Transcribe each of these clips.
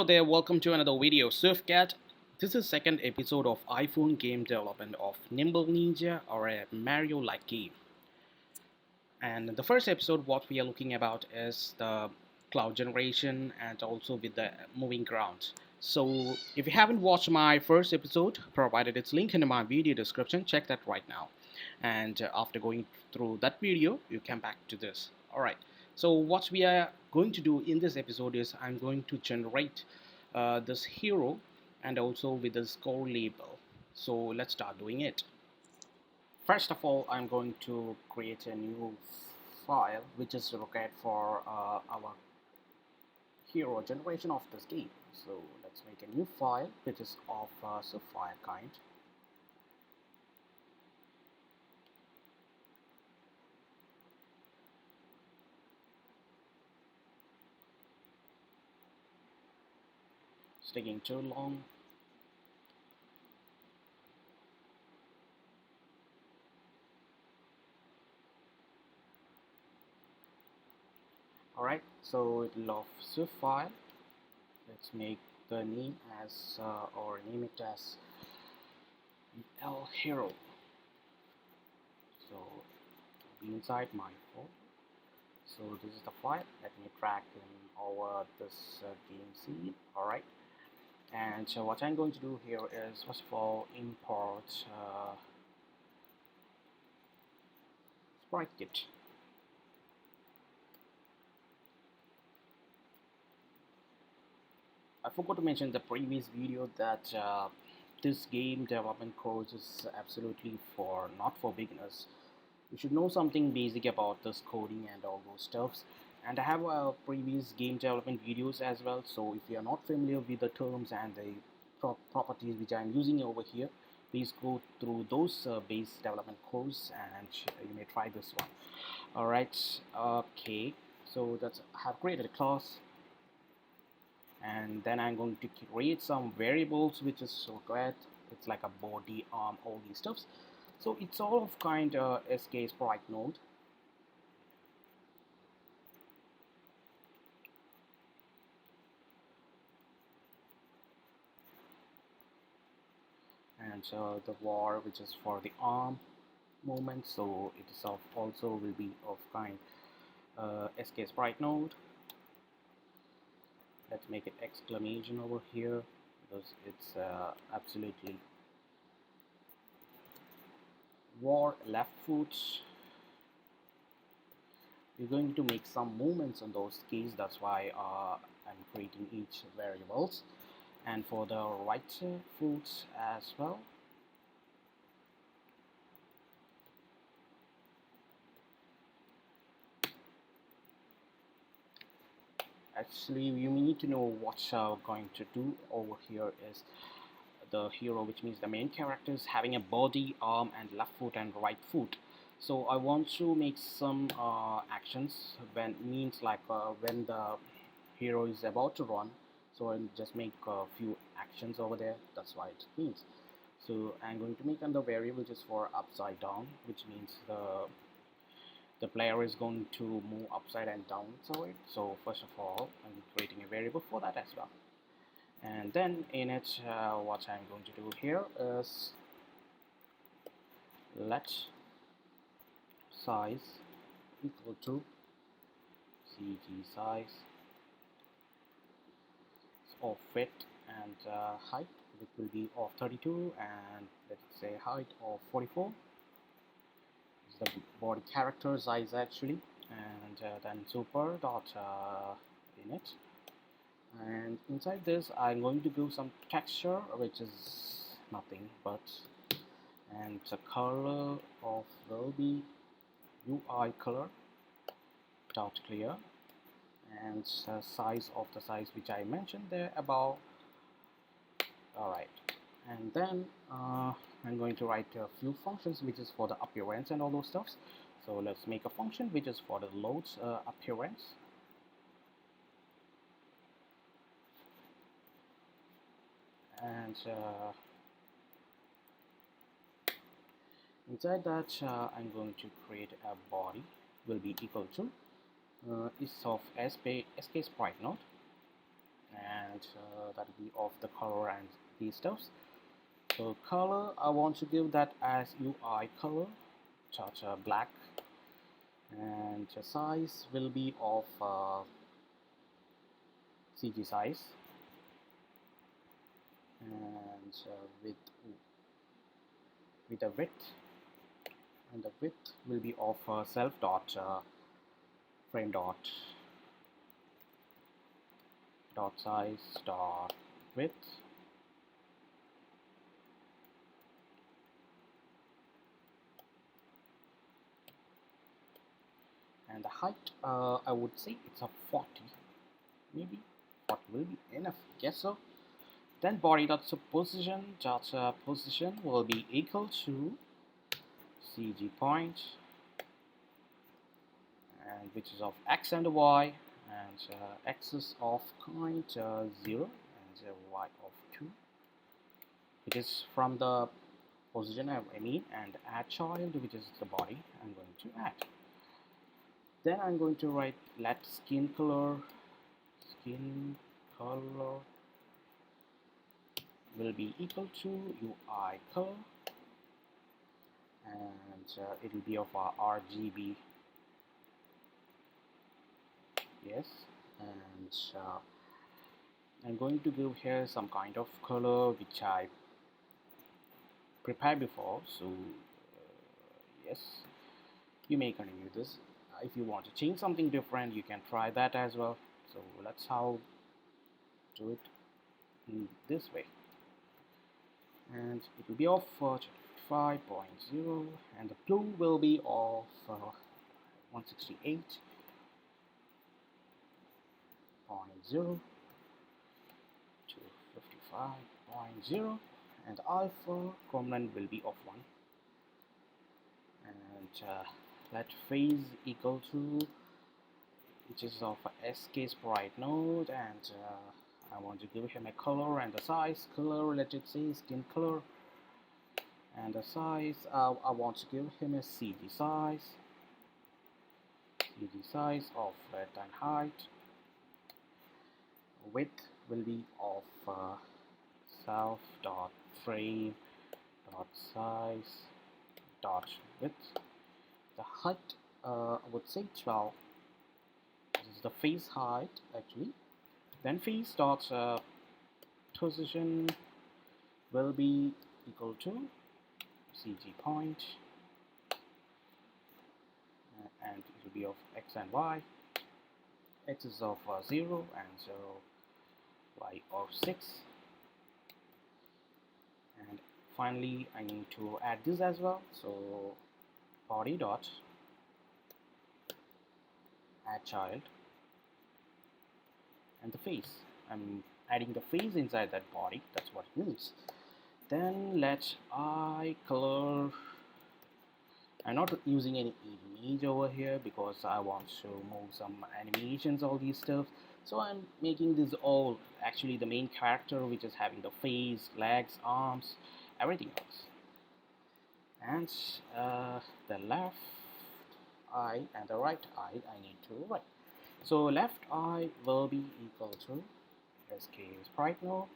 Hello there, welcome to another video. SpriteKit. This is second episode of iPhone game development of Nimble Ninja or a Mario-like game. And the first episode, what we are looking about is the cloud generation and also with the moving grounds. So if you haven't watched my first episode, provided its link in my video description, check that right now. And after going through that video, you come back to this. Alright, so what we are going to do in this episode is I'm going to generate this hero and also with the score label. So let's start doing it. First of all, I'm going to create a new file which is required for our hero generation of this game. So let's make a new file which is of file kind. It's taking too long. Alright, so it love Swift file. Let's make the name as or name it as L hero. So it'll be inside my phone. So this is the file. Let me drag in over this game scene. Alright, and so what I'm going to do here is first of all import SpriteKit. I forgot to mention in the previous video that this game development course is absolutely for not for beginners. You should know something basic about this coding and all those stuffs. And I have previous game development videos as well. So if you are not familiar with the terms and the properties which I am using over here, please go through those base development course and you may try this one. Alright, okay. So that's I have created a class. And then I'm going to create some variables which is required. It's like a body, arm, all these stuffs. So it's all of kind SK sprite node. And the var which is for the arm movement, so it is of also will be of kind SK sprite node. Let's make it exclamation over here because it's absolutely var left foot. We're going to make some movements on those keys, that's why I'm creating each variables. And for the right foot as well, actually you need to know what we're going to do over here is the hero, which means the main character is having a body, arm and left foot and right foot. So I want to make some actions when means like when the hero is about to run, so I'll just make a few actions over there, that's why it means. So I'm going to make another variable just for upside down, which means the player is going to move upside and down. So first of all I'm creating a variable for that as well. And then in it what I'm going to do here is let size equal to cg size of width and height, it will be of 32 and let's say height of 44. The body character size actually, and then super dot init, and inside this I'm going to give some texture which is nothing but, and the color of will be UI color dot clear, and the size of the size which I mentioned there above. Alright, and then I'm going to write a few functions which is for the appearance and all those stuffs. So let's make a function which is for the loads appearance. And inside that I'm going to create a body will be equal to is of SK sprite node and that will be of the color and these stuffs. So color, I want to give that as UI color, such black, and size will be of CG size, and with a width, and the width will be of self dot frame dot size dot width, and the height, I would say it's a 40, maybe 40 will be enough, guess so. Then body dot position position will be equal to CG point, and which is of x and y, and x is of kind 0 and y of 2. It is from the position I mean, and add child, which is the body I'm going to add. Then I'm going to write let skin color will be equal to UI color, and it will be of RGB, yes, and I'm going to give here some kind of color which I prepared before, so yes, you may continue this. If you want to change something different, you can try that as well. So let's how do it in this way, and it will be of 5.0, and the blue will be of 168.0 to 55.0, and alpha component will be of 1, and let phase equal to, which is of SK sprite node, and I want to give him a color and the size color, let it say skin color, and the size I want to give him a CG size of width and height. Width will be of self dot frame dot size dot width. The height, I would say 12. This is the face height actually. Then face dot position will be equal to CG point, and it will be of x and y. X is of 0 and 0, y of 6, and finally I need to add this as well. So body dot add child, and the face, I'm adding the face inside that body, that's what it means. Then let eye color, I'm not using any image over here because I want to move some animations, all these stuff, so I'm making this all actually the main character, which is having the face, legs, arms, everything else. And the left eye and the right eye I need to write. So left eye will be equal to SK sprite node,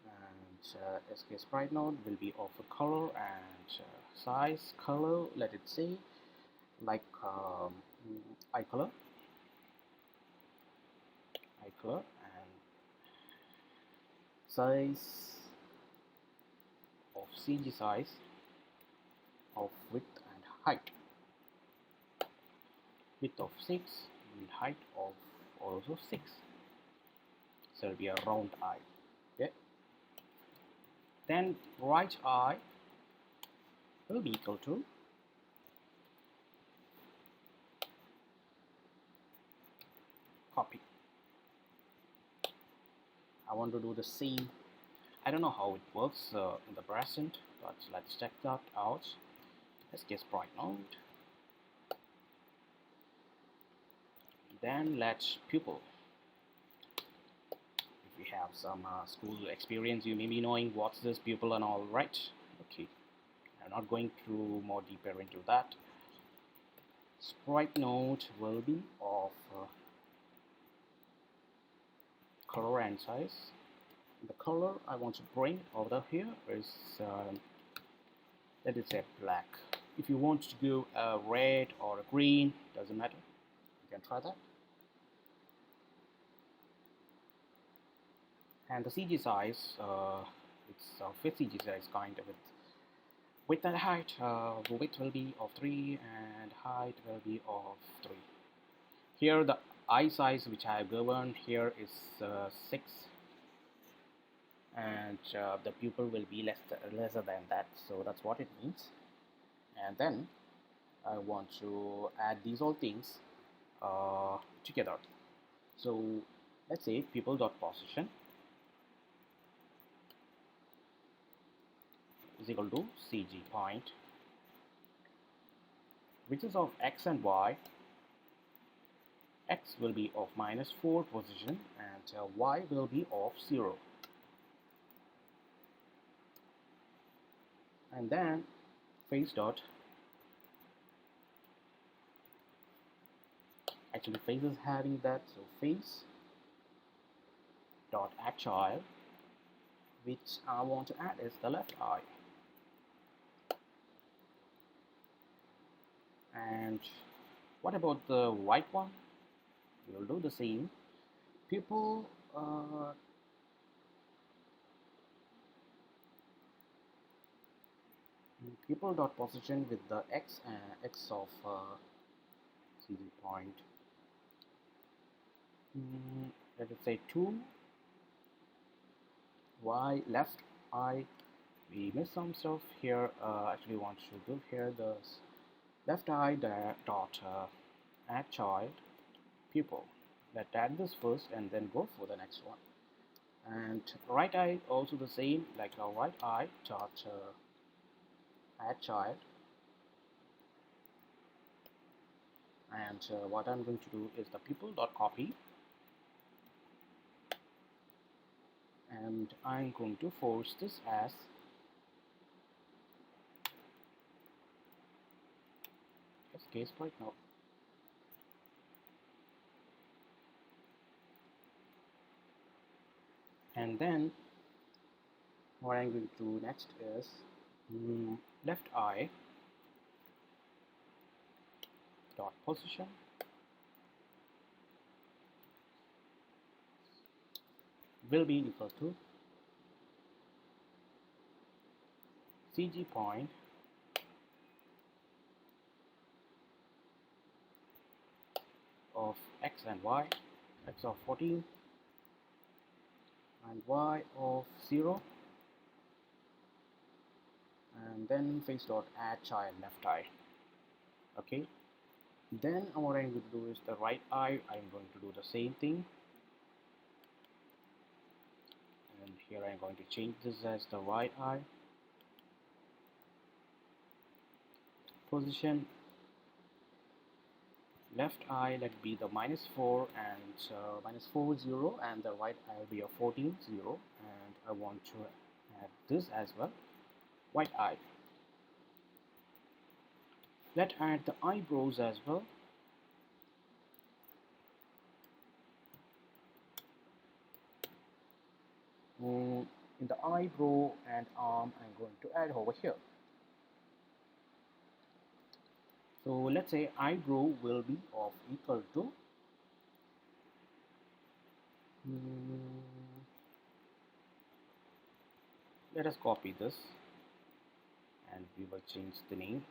and SK sprite node will be of a color and size color, let it say like eye color, and size of CG size of width and height, width of 6 and height of also 6, so it will be a round eye. Okay. Then right eye will be equal to copy. I want to do the same. I don't know how it works in the present, but let's check that out. Let's get sprite node. Then let's pupil. If you have some school experience, you may be knowing what's this pupil and all, right? Okay, I'm not going through more deeper into that. Sprite node will be of color and size. The color I want to bring over here is let it say black. If you want to go red or green, doesn't matter, you can try that. And the CG size, it's fit CG size kind of width and height. The width will be of 3 and height will be of 3. Here the eye size which I have given here is 6, and the pupil will be lesser than that, so that's what it means. And then I want to add these all things together. So let's say pupil.position is equal to CG point, which is of x and y. X will be of -4 position and y will be of 0. And then face dot, actually face is having that, so face dot add child, which I want to add is the left eye. And what about the right one? We will do the same. Pupil dot position with the x of CG point. Let us say 2. Y left eye. We missed some stuff here. Actually, want to give here the left eye dot add child pupil. Let's add this first and then go for the next one. And right eye also the same, like our right eye dot add child. And what I'm going to do is the pupil dot copy, and I'm going to force this as case right now. And then what I'm going to do next is left eye dot position will be equal to CG point of x and y, x of 14 and y of 0, and then face dot add child left eye. Okay, then what I'm going to do is the right eye, I'm going to do the same thing, and here I'm going to change this as the right eye position. Left eye let be the -4 and -4 0, and the right eye will be a 14 0, and I want to add this as well, right eye. Let's add the eyebrows as well. In the eyebrow and arm, I'm going to add over here. So let's say eyebrow will be of equal to let us copy this and we will change the name.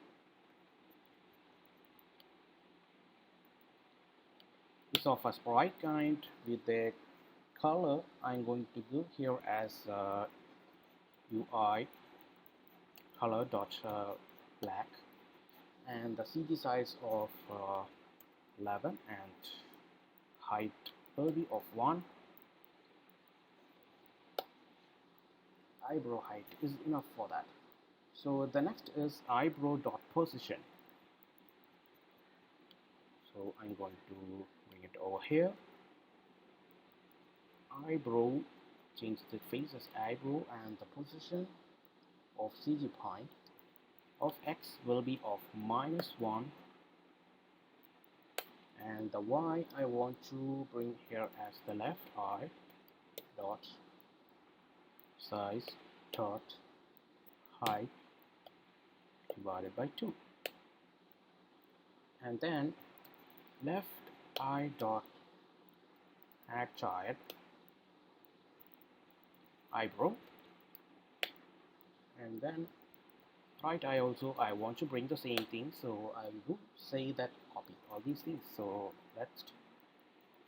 It's of a sprite kind with the color I'm going to give here as UI color dot black, and the CG size of 11 and height will be of 1. Eyebrow height is enough for that. So the next is eyebrow dot position. So I'm going to bring it over here. Eyebrow, change the face as eyebrow, and the position of CG point of x will be of -1 and the y I want to bring here as the left eye dot size dot height divided by 2, and then left eye dot add child eyebrow, and then right eye also I want to bring the same thing, so I will say that copy all these things. So let's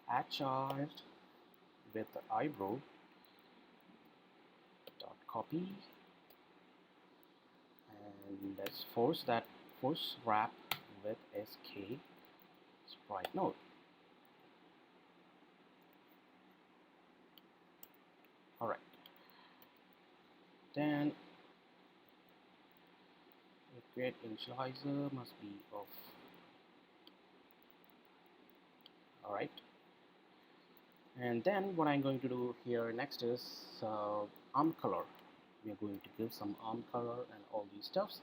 add child with the eyebrow dot copy, and let's force wrap with SK sprite node. Alright, then the create initializer must be of. Alright, and then what I'm going to do here next is arm color. We are going to give some arm color and all these stuffs.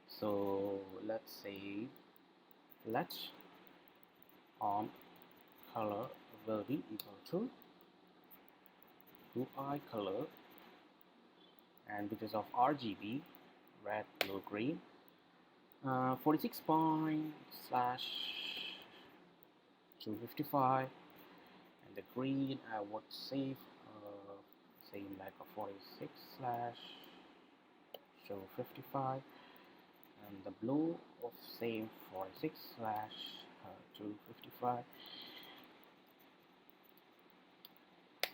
So let's say let arm color will be equal to UI color, and which is of RGB, red, blue, green, 46 point slash 255, and the green I would save same like a 46 slash 255, and the blue of same 46 slash 255,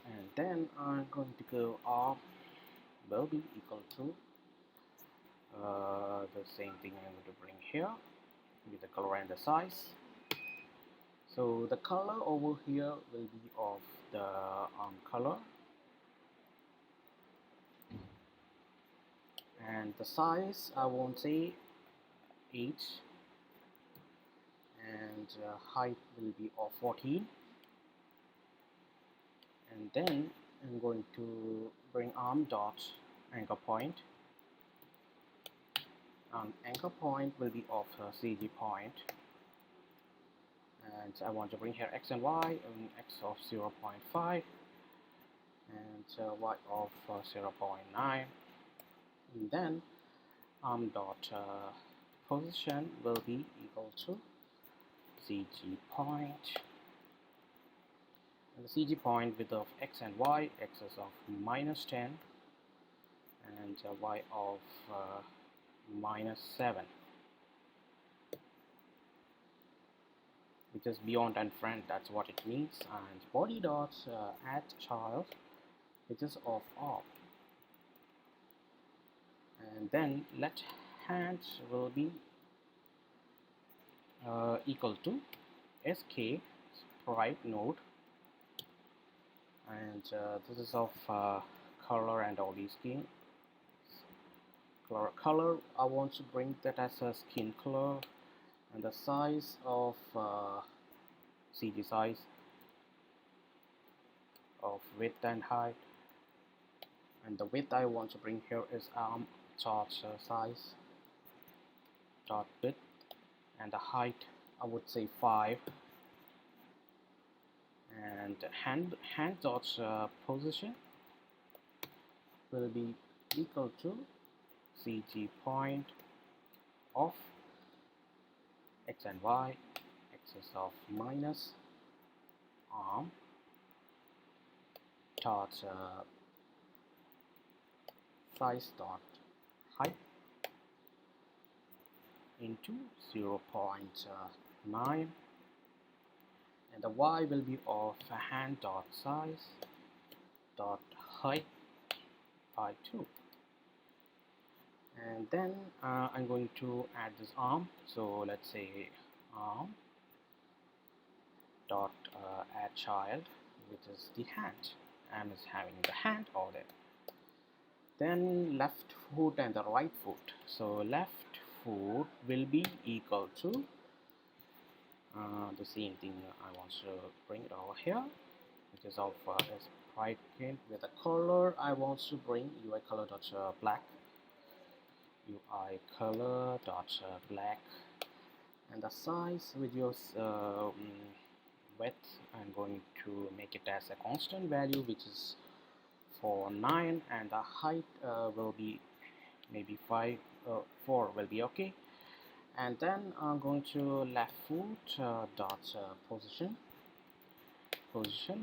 and then I'm going to go R will be equal to the same thing I'm going to bring here with the color and the size. So the color over here will be of the color, and the size I won't say 8, and height will be of 14, and then I'm going to bring arm dot anchor point, and anchor point will be of CG point, and I want to bring here x and y, and x of 0.5 and y of 0.9, and then arm dot position will be equal to CG point, and the CG point width of x and y, x is of -10 and y of -7, which is beyond and front, that's what it means. And body dot add child, which is of off, and then let hand will be equal to SK sprite node, and this is of color and all these things. Color I want to bring that as a skin color, and the size of CG size of width and height, and the width I want to bring here is arm dot size dot width, and the height I would say 5, and hand dot position will be equal to CG point of x and y, x is of minus arm dot size dot height into 0.9, and the y will be of hand dot size dot height by 2, and then I'm going to add this arm. So let's say arm dot add child, which is the hand. M is having the hand over there. Then left foot and the right foot. So left foot will be equal to the same thing I want to bring it over here, which is of SpriteKit with a color I want to bring UI color dot black, UI color dot black, and the size with your width, I'm going to make it as a constant value, which is for 9, and the height will be maybe 4 will be okay. And then I'm going to left foot dot position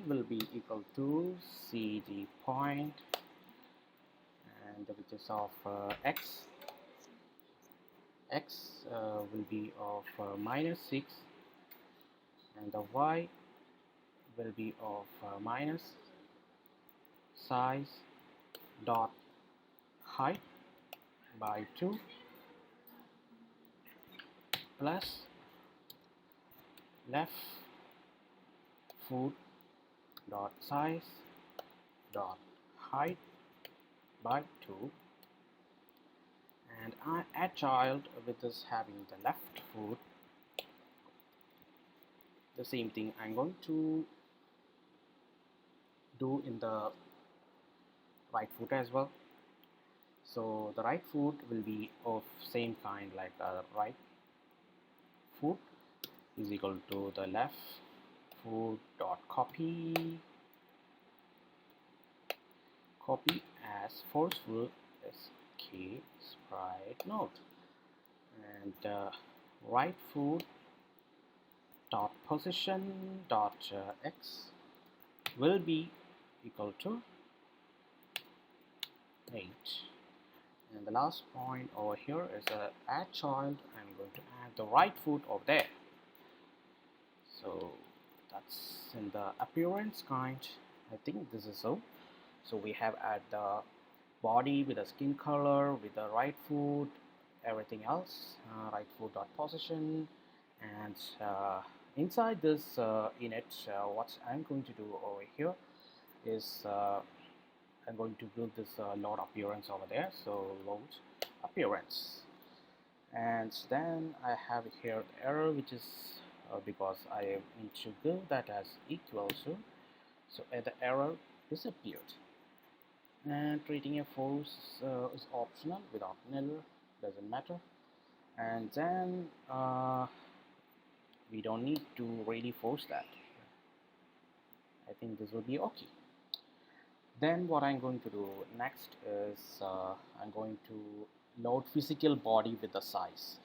will be equal to cd point, and which is of x will be of -6, and the y will be of minus size dot height by 2 plus left foot dot size dot height by 2, and I add child with this having the left foot. The same thing I'm going to do in the right foot as well. So the right foot will be of same kind like the right foot is equal to the left foot dot copy as forceful SK sprite node, and right foot dot position dot x will be equal to 8. And the last point over here is add child. I'm going to add the right foot over there. So that's in the appearance kind. I think this is so. So we have add the body with the skin color, with the right foot, everything else, right foot dot position, and inside this init, what I'm going to do over here is I'm going to build this load appearance over there. So load appearance, and then I have here the error, which is because I need to build that as equal to, so the error disappeared, and treating a false is optional. Without nil doesn't matter, and then we don't need to really force that. I think this will be okay. Then what I'm going to do next is I'm going to load physical body with the size,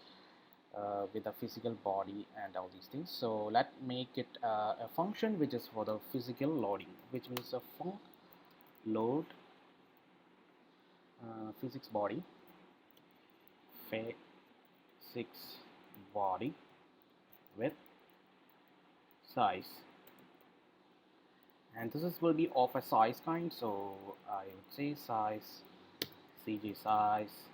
with the physical body and all these things. So let's make it a function which is for the physical loading, which means a func load physics body physics body with size, and this will be of a size kind. So I would say size cg size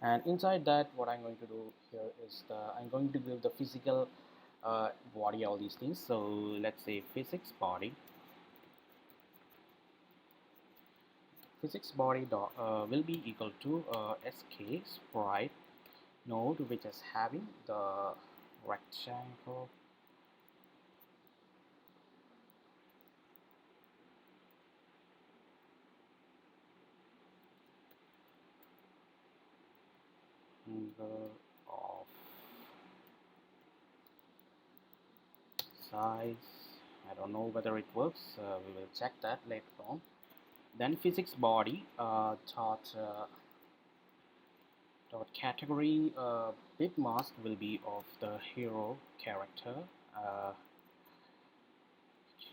and inside that what I'm going to do here is I'm going to give the physical body all these things. So let's say physics body will be equal to sk sprite node, which is having the rectangle of size. I don't know whether it works. We will check that later on. Then physics body dot category bit mask will be of the hero character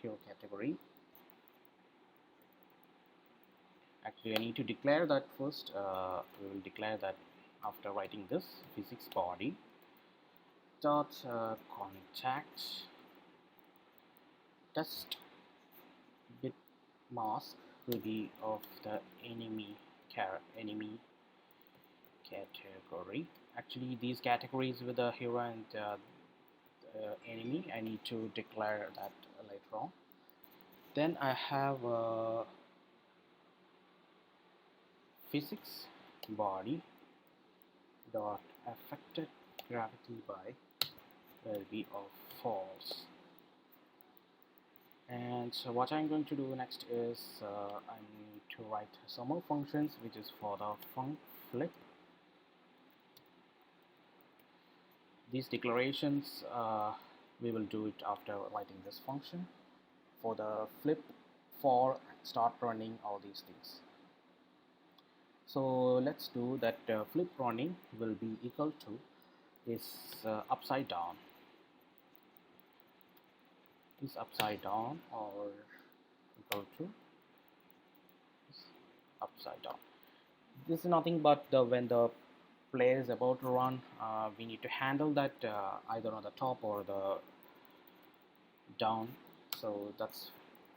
hero category. Actually, I need to declare that first. We will declare that after writing this. Physics body dot contact test bit mask will be of the enemy category. Actually, these categories with the hero and enemy, I need to declare that later on. Then I have physics body dot affected gravity by will be of false, And so what I'm going to do next is I'm going to write some more functions, which is for the flip. These declarations we will do it after writing this function for the flip, for, start running, all these things. So let's do that. Flip running will be equal to is upside down or equal to is upside down. This is nothing but when the player is about to run, we need to handle that either on the top or the down. So that's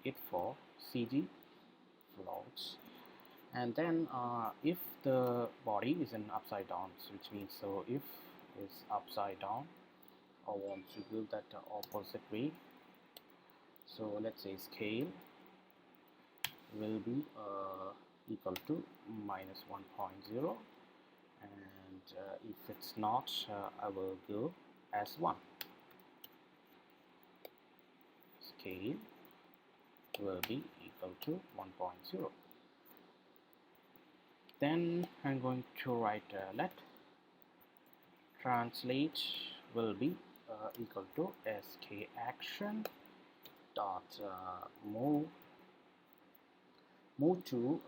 it for CG floats. And then if the body is in upside down, which means, so if is upside down, I want to build that opposite way. So let's say scale will be equal to minus 1.0, and if it's not, I will go as 1. Scale will be equal to 1.0. Then I'm going to write let translate will be equal to sk action dot move to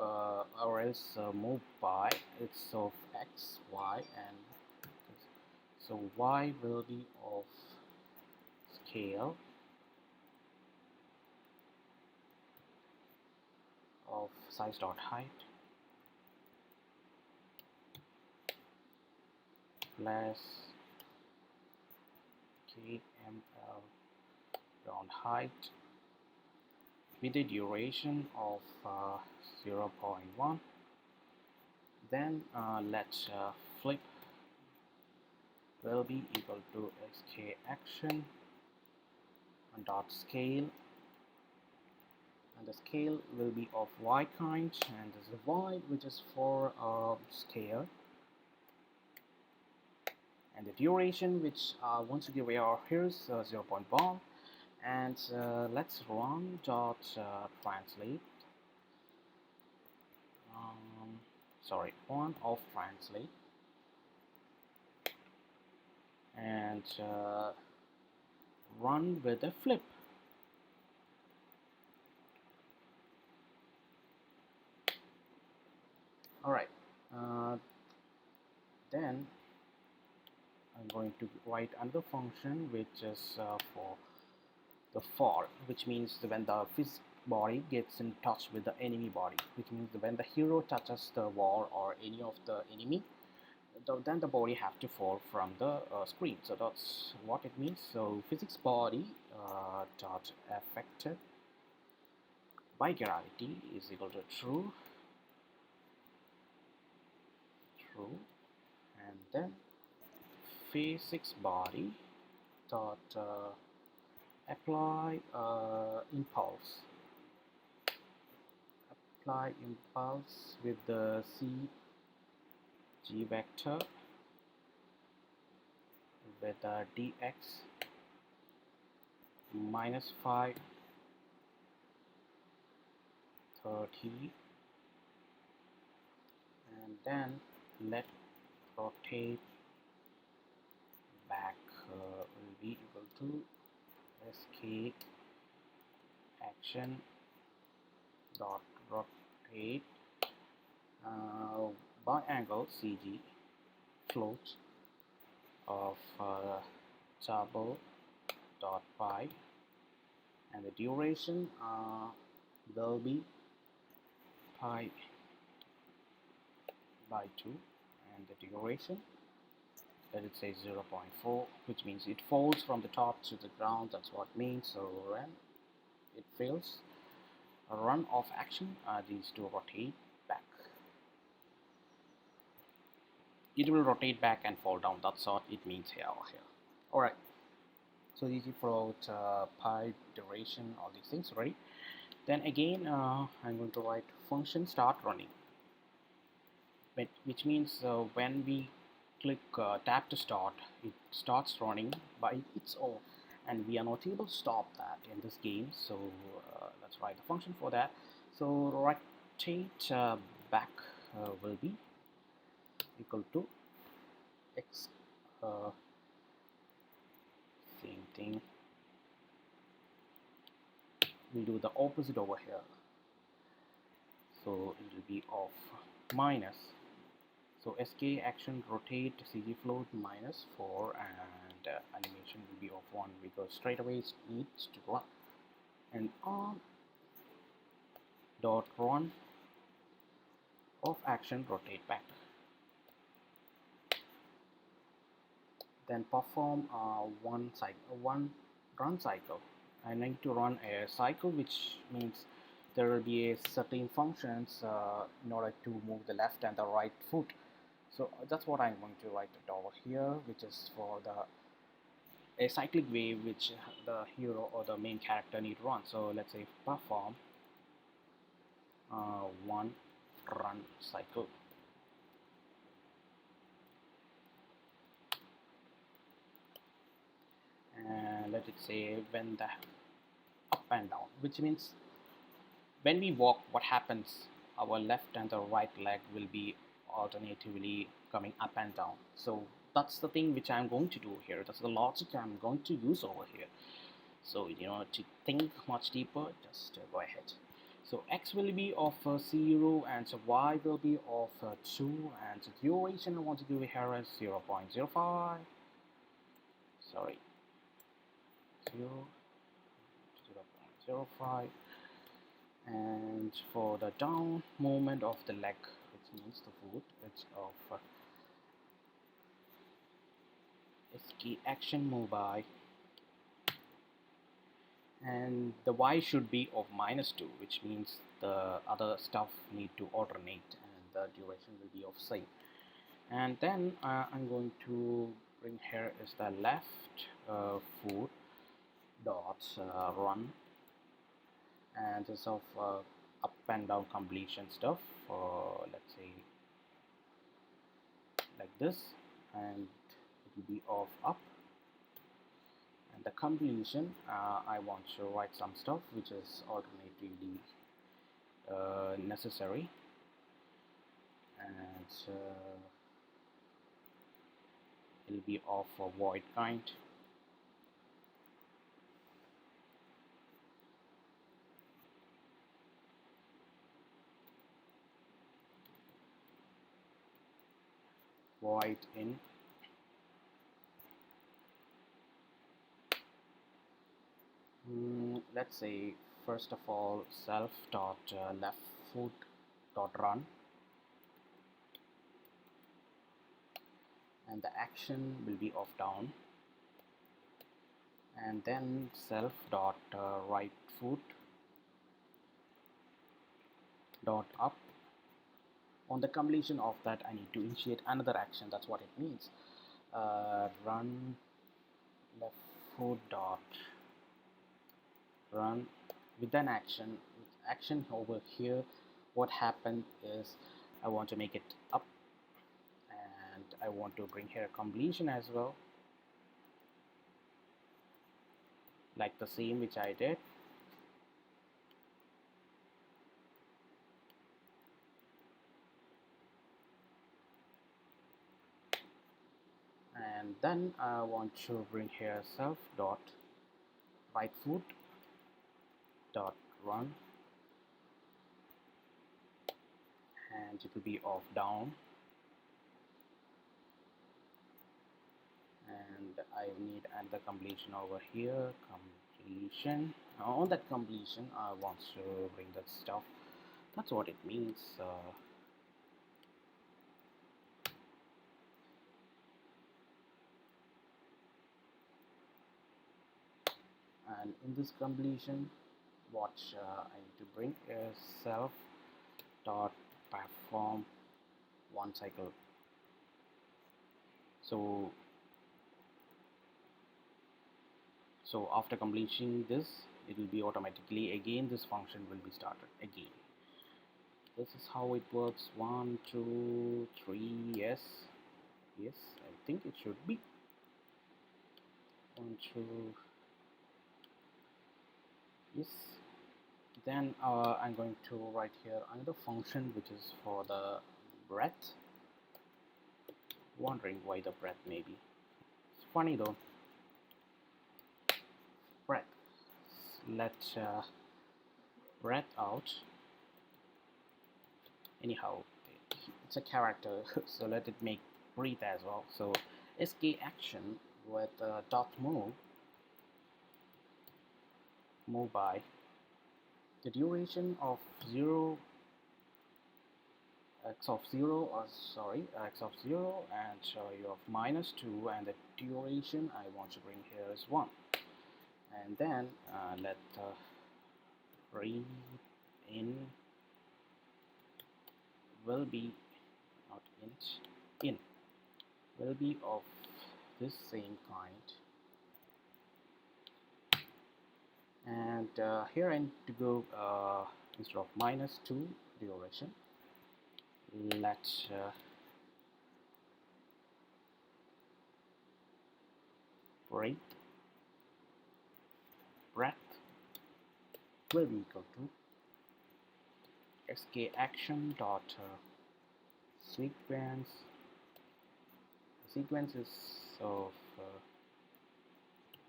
or else move by it's of x, y, and so y will be of scale of size dot height plus kml round height with a duration of 0.1. Then let's flip will be equal to sk action dot scale, and the scale will be of y kind, and this is y, which is for scale, and the duration, which once you give away our here's 0.1, and let's run dot translate one of translate, and run with a flip. Alright, then I'm going to write another function which is for the for, which means when the physics body gets in touch with the enemy body, which means when the hero touches the wall or any of the enemy, then the body have to fall from the screen. So that's what it means. So physics body dot affected by gravity is equal to true, and then physics body dot apply impulse with the g vector with the dx minus 5 30, and then let rotate back will be equal to sk action dot rotate by angle cg float of double dot pi, and the duration will be pi by 2, and the duration, let it say 0.4, which means it falls from the top to the ground. That's what it means. So when it fails, a run of action needs to rotate back. It will rotate back and fall down. That's what it means here. Alright, so easy for pi, duration, all these things, right? Then again I'm going to write function start running, which means when we click tap to start, it starts running by its own, and we are not able to stop that in this game. So let's write the function for that. So rotate back will be equal to x, uh, same thing, we'll do the opposite over here. So it will be of minus, so sk action rotate cg float minus 4, and animation will be of 1 because straight away it needs to run. And on dot run of action rotate back, then perform one run cycle. I need to run a cycle, which means there will be a certain functions in order to move the left and the right foot. So that's what I'm going to write it over here, which is for a cyclic way which the hero or the main character need to run. So let's say perform one run cycle. And let it say when the up and down, which means when we walk, what happens, our left and the right leg will be alternatively coming up and down. So that's the thing which I'm going to do here. That's the logic I'm going to use over here. So to think much deeper, just go ahead. So x will be of 0, and so y will be of 2, and the duration I want to give here is 0.05. Sorry, 0.05. And for the down movement of the leg, which means the foot, it's of sk action move by, and the y should be of -2, which means the other stuff need to alternate, and the duration will be of same. And then I'm going to bring here is the left foot dot run, and this of up and down completion stuff, let's say like this, and it will be of up. And the completion, I want to write some stuff which is alternatively necessary, and it will be of a void kind. Void in let's say first of all self dot left foot dot run, and the action will be of down, and then self dot right foot dot up. On the completion of that, I need to initiate another action. That's what it means. Run left foot dot run with an action. With action over here, what happened is I want to make it up, and I want to bring here completion as well, like the same which I did. And then I want to bring here self dot right foot dot run, and it will be off down, and I need another completion over here, completion. On that completion I want to bring that stuff. That's what it means. And in this completion, what I need to bring is self dot perform one cycle. So after completing this, it will be automatically again this function will be started again. This is how it works. 1 2 3. Yes, I think it should be 1 2 Yes. Then I'm going to write here another function which is for the breadth. Wondering why the breadth maybe. It's funny though. Breadth. Let breadth out. Anyhow, it's a character, so let it make breathe as well. So sk action with dot move by the duration of 0 x of 0 x of 0 and you have -2, and the duration I want to bring here is 1, and then let read in will be not int in will be of this same kind, and here I need to go instead of -2 duration, let's breadth will be equal to sk action dot sequence. The sequence is of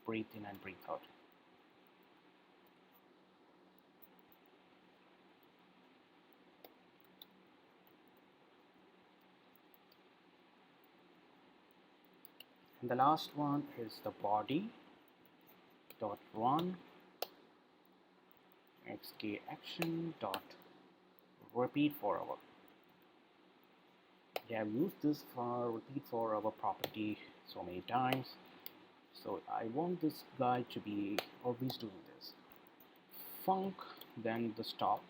breathe in and breathe out. And the last one is the body dot run xk action dot repeat forever. We have used this for repeat forever property so many times, so I want this guy to be always doing this. Func, then the stop.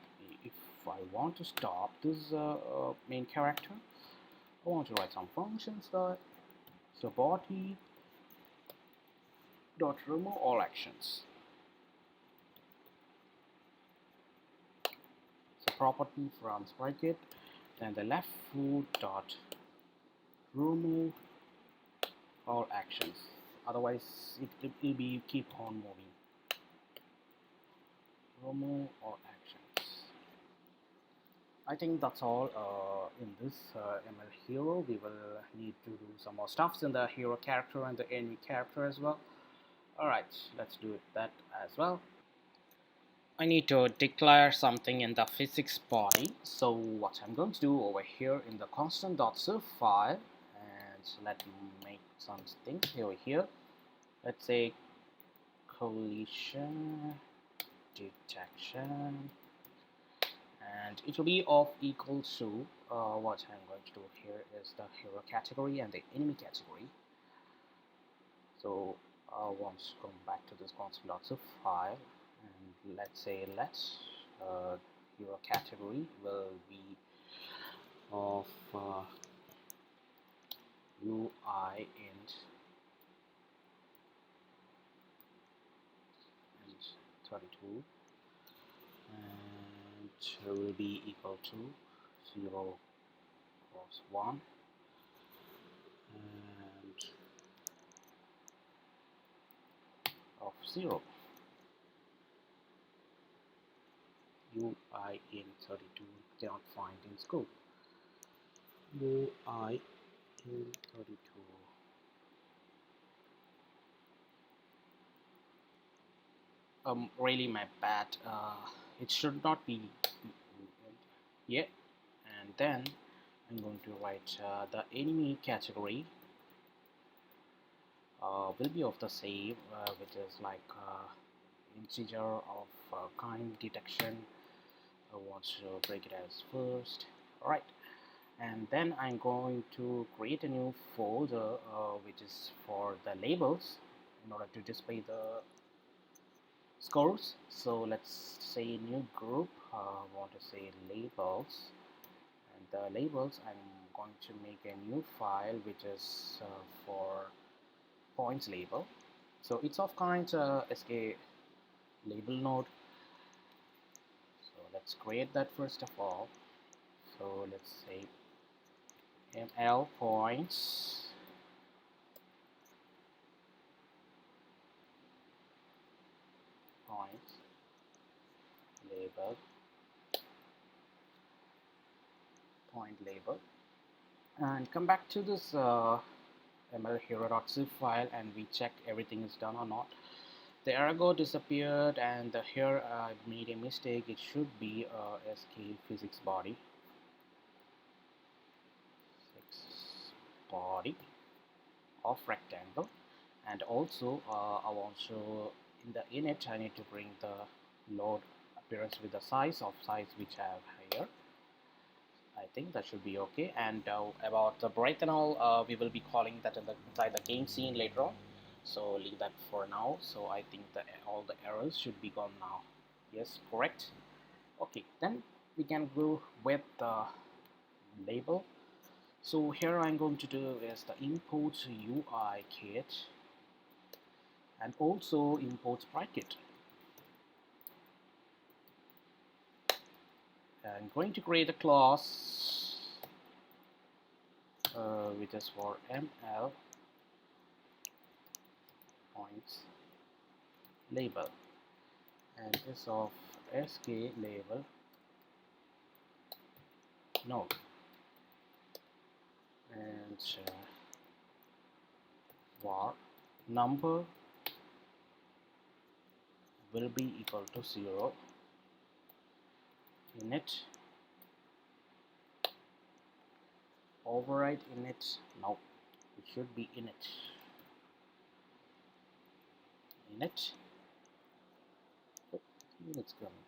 If I want to stop this main character, I want to write some functions there. So body dot remove all actions. So property from SpriteKit. Then the left foot dot remove all actions. Otherwise, it will be keep on moving. Remove all actions. I think that's all in this ML hero. We will need to do some more stuffs in the hero character and the enemy character as well. Alright, let's do that as well. I need to declare something in the physics body. So what I'm going to do over here in the constant.surf file, and let me make something here. Let's say collision detection, and it will be of equal to what I'm going to do here is the hero category and the enemy category. So once come back to this constant.surf file, and let's say hero category will be of UI int and 32, and will be equal to 0 cross 1 and of 0. UI in 32 cannot find in scope. UI in 32. Really my bad. It should not be yet. And then I'm going to write the enemy category will be of the same, which is like integer of kind detection. I want to break it as first. Alright, and then I'm going to create a new folder which is for the labels in order to display the scores. So let's say new group, want to say labels, and the labels I'm going to make a new file which is for points label. So it's of kind sk label node. So let's create that first of all. So let's say ml points label, point label, and come back to this mlhero.zip file and we check everything is done or not. The error disappeared, and here I made a mistake. It should be SK physics body, body of rectangle, and also I want to, in the init I need to bring the load appearance with the size which I have here. I think that should be okay. And about the break and all, we will be calling that inside the game scene later on, so leave that for now. So I think that all the errors should be gone now. Yes, correct. Okay, then we can go with the label. So here I'm going to do is the import UI kit and also import SpriteKit. I'm going to create a class which is for ml points label, and is of sk label node, and var number will be equal to 0, init override init. No, it should be init oh, init's coming.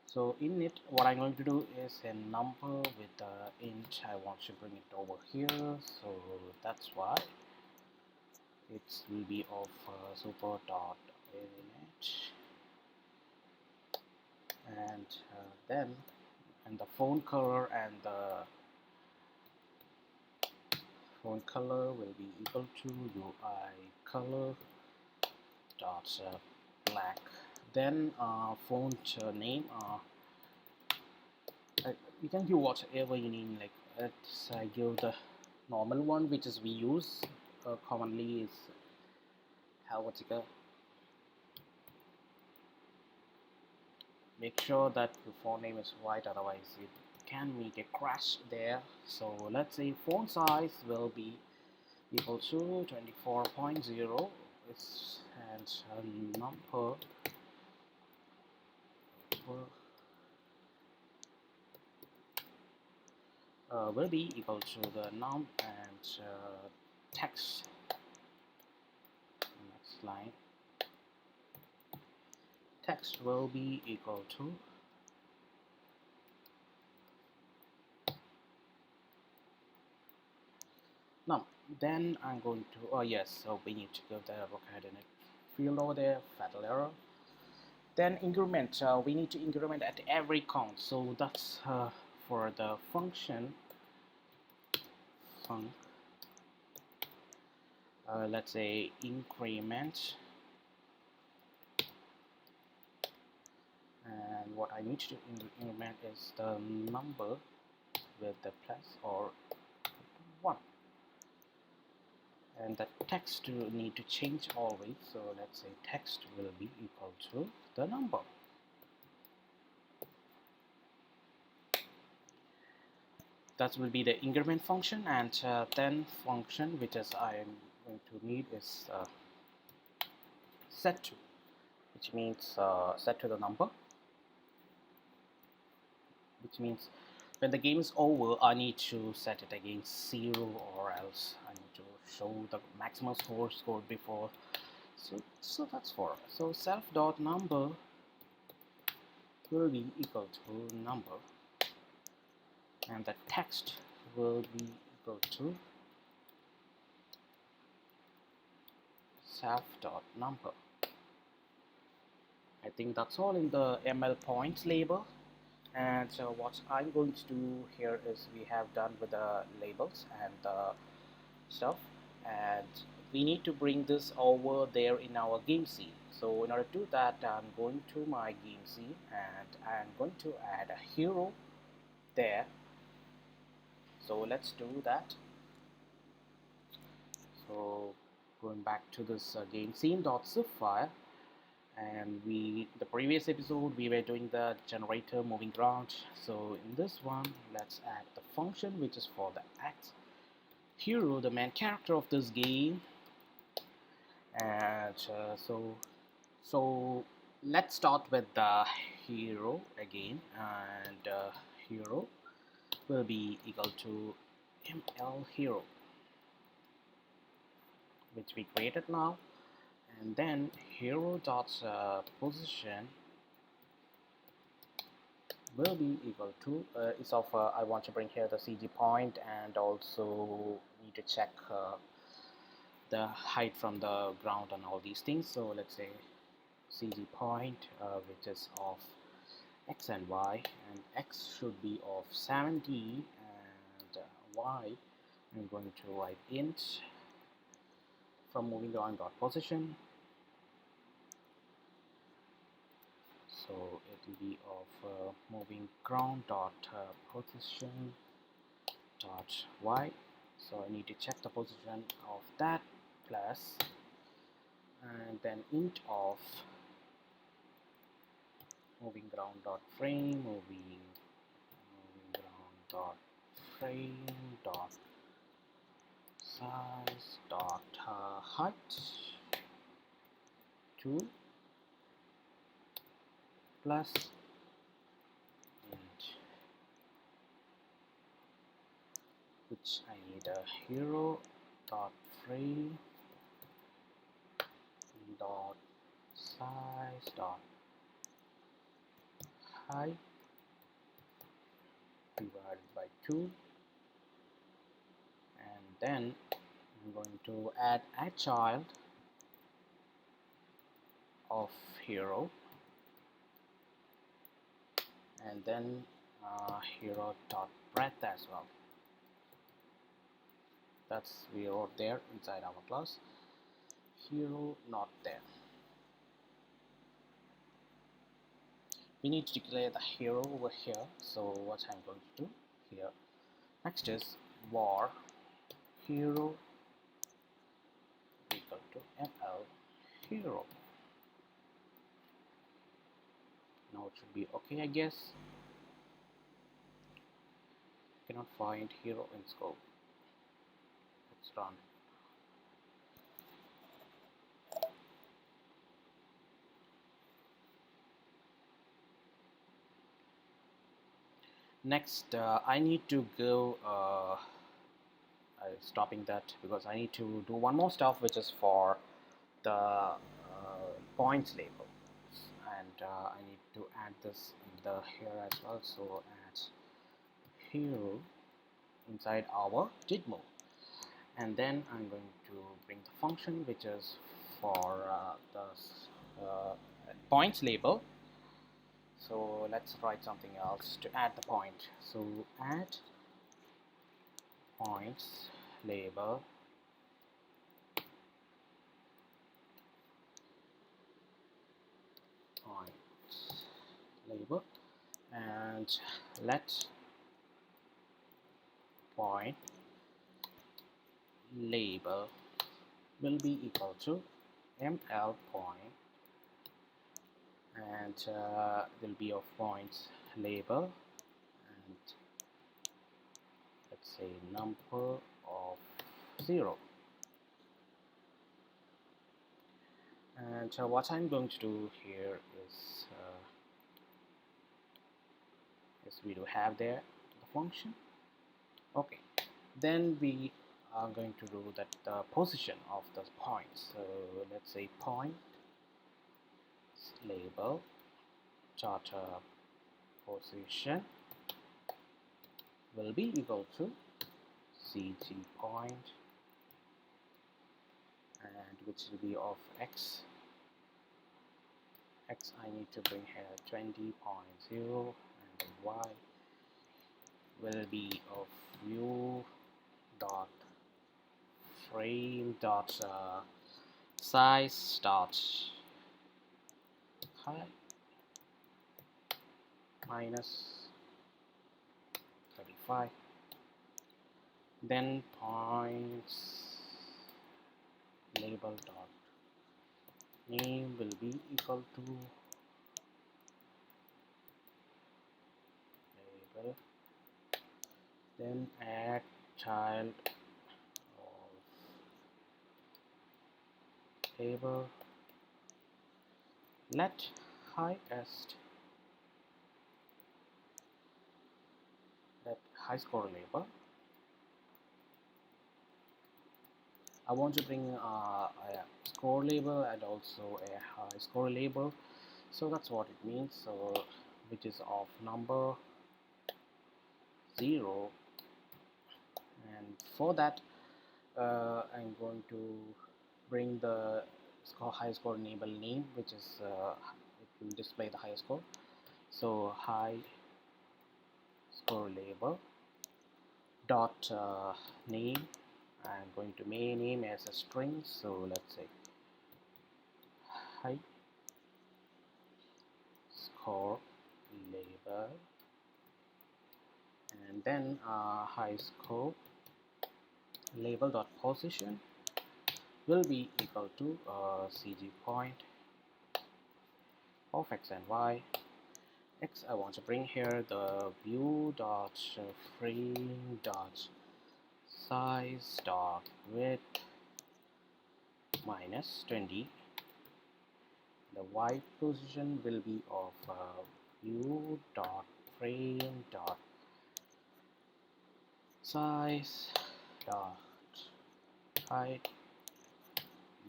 So in it, what I'm going to do is a number with the int. I want to bring it over here, so that's why it will be of super dot init, and then the phone color will be equal to UI color dot black. Then font name, you can give whatever you need. Like let's give the normal one, which is we use commonly is Helvetica. Make sure that the font name is white, otherwise it can make a crash there. So let's say font size will be equal to 24.0, and number will be equal to the num, and text, next line, text will be equal to num. Then I'm going to, oh yes, so we need to give the vocabulary field over there, fatal error. Then increment, we need to increment at every count, so that's for the function func, let's say increment, and what I need to increment is the number with the plus or 1, and the text will need to change always, so let's say text will be equal to the number. That will be the increment function, and then function which is I am going to need is set to, which means set to the number, which means when the game is over I need to set it against 0, or else I need to show the maximum score scored before. So that's for, so self dot number will be equal to number, and the text will be equal to self dot number. I think that's all in the ML points label. And so what I'm going to do here is we have done with the labels and the stuff, and we need to bring this over there in our game scene. So in order to do that, I'm going to my game scene and I'm going to add a hero there. So let's do that. So going back to this game scene.zip file, and the previous episode we were doing the generator moving around. So in this one, let's add the function which is for the act hero, the main character of this game. And so let's start with the hero again, and hero will be equal to ml hero, which we created now, and then hero dot position will be equal to I want to bring here the CG point, and also need to check the height from the ground and all these things. So let's say CG point which is of x and y, and x should be of 70, and y I'm going to write int from moving on dot position. So it will be of moving ground dot position dot y. So I need to check the position of that, plus, and then int of moving ground dot frame, moving ground dot frame dot size dot height 2 plus int, which I need a hero dot frame dot size dot height divided by 2, and then I'm going to add a child of hero, and then hero dot breadth as well. That's we wrote there inside our class. Hero not there. We need to declare the hero over here. So what I'm going to do here next is var hero equal to ml hero. Now it should be okay, I guess. Cannot find hero in scope. Let's run. Next, I need to go stopping that because I need to do one more stuff, which is for the points label, and I need to add this in the here as well. So add hero inside our did move, and then I'm going to bring the function which is for the points label. So let's write something else to add the point. So add points label and let point label will be equal to ml point, and will be of points label, and let's say number of 0. And what I'm going to do here is we do have there the function. Okay, then we are going to do that the position of the points. So let's say point label dot position will be equal to CG point, and which will be of x. I need to bring here 20.0, and y will be of view dot frame dot size dot height minus 35. Then points label label dot name will be equal to label, then add child of label, let highest let high score label. I want to bring a score label and also a high score label, so that's what it means. So which is of number 0, and for that I'm going to bring the high score enable name, which is it will display the high score. So high score label dot name, I'm going to name as a string, so let's say high score label, and then high score label dot position will be equal to cg point of x and y. X, I want to bring here the view dot frame dot size dot width minus 20. The y position will be of view dot frame dot size dot height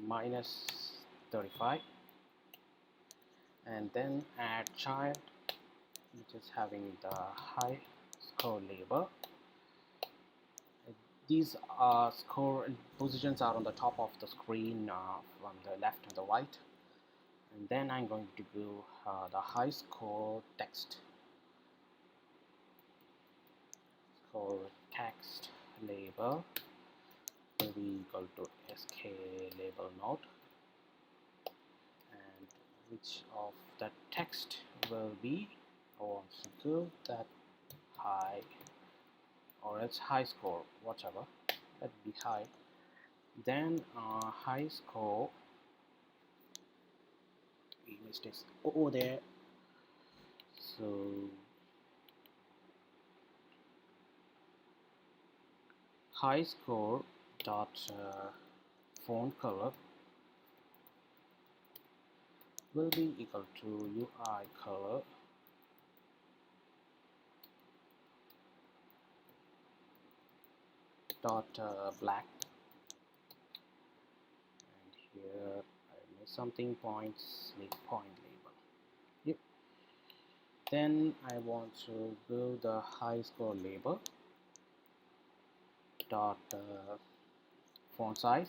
minus 35, and then add child, which is having the high score label. These score positions are on the top of the screen from the left to the right, and then I'm going to do the high score text label will be equal to sk label node, and which of the text will be, I want to do that high or else high score, whatever, let be high. Then high score, mistakes over there, so high score dot font color will be equal to UI color dot black, and here I made something points point label. Yep. Then I want to build the high score label dot font size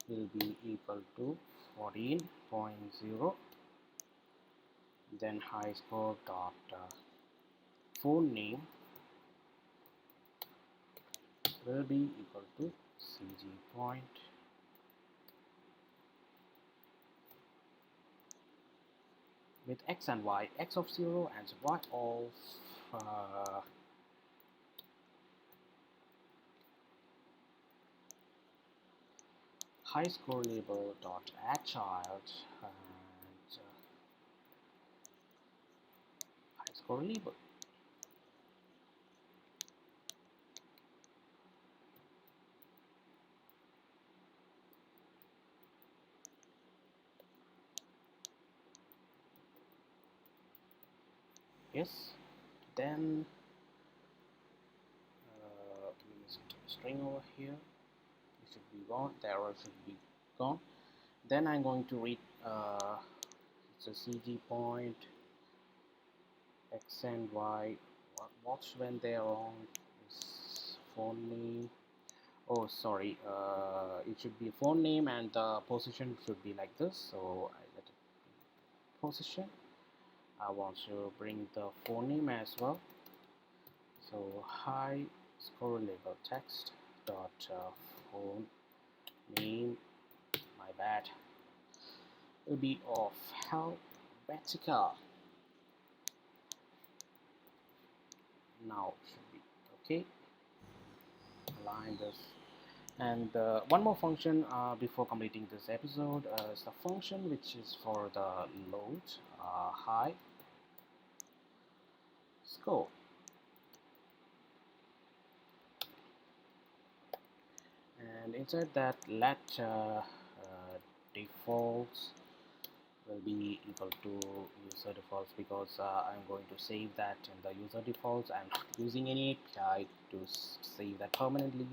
will be equal to 14.0. Then high score dot font name will be equal to cg point with x and y, x of 0 and y of high score label dot add child and high score label. Yes, then string over here, it should be gone, the error should be gone. Then I'm going to read it's a cg point x and y. Watch when they are wrong is phone name. Oh, sorry, it should be phone name and the position should be like this, so I let it be position. I want to bring the phone name as well, so high score label text dot phone name, my bad, will be of Helvetica. Now should be okay. align this. And one more function before completing this episode is the function which is for the load high score. And inside that, let defaults will be equal to user defaults, because I'm going to save that in the user defaults. I'm not using any API to save that permanently.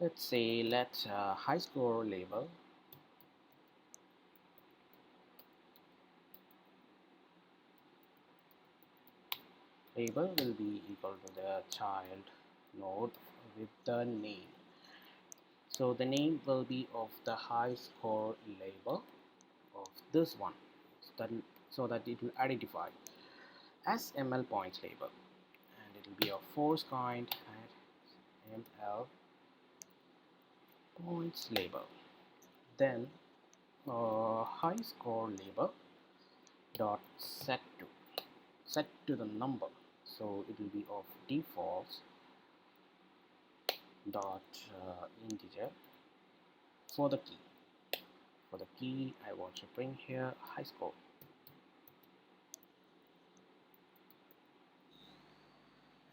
Let's say let high score label will be equal to the child node with the name. So the name will be of the high score label of this one, so that it will identify as ML points label, and it will be a force kind at ML points label. Then high score label dot set to the number, so it will be of defaults dot integer for the key. For the key, I want to bring here high score.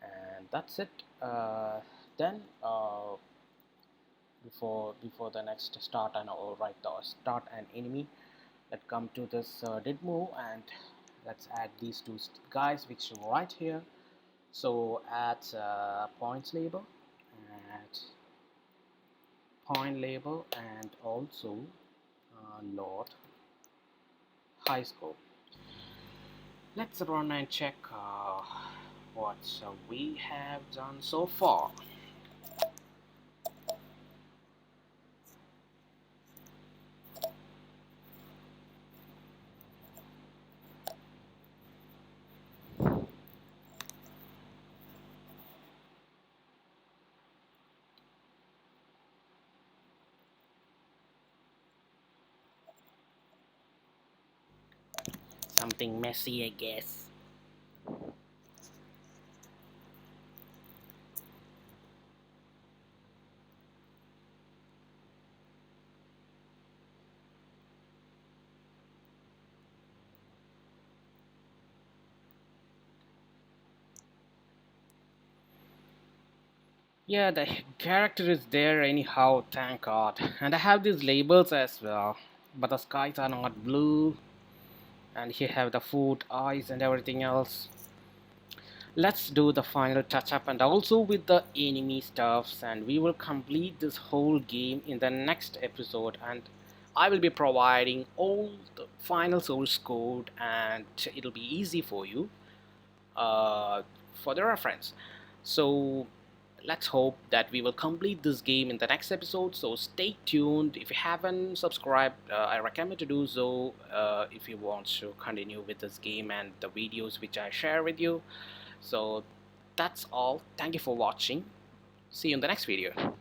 And that's it. Then before the next start and or write the start an enemy, let's come to this did move, and let's add these two guys which are right here. So add points label, add point label, and also load high score. Let's run and check what we have done so far. Something messy, I guess. Yeah, the character is there anyhow, thank God. And I have these labels as well, but the skies are not blue, and here have the food, eyes, and everything else. Let's do the final touch up and also with the enemy stuffs, and we will complete this whole game in the next episode, and I will be providing all the final source code, and it'll be easy for you uh, for the reference. So let's hope that we will complete this game in the next episode, so stay tuned. If you haven't subscribed, I recommend to do so if you want to continue with this game and the videos which I share with you. So that's all. Thank you for watching. See you in the next video.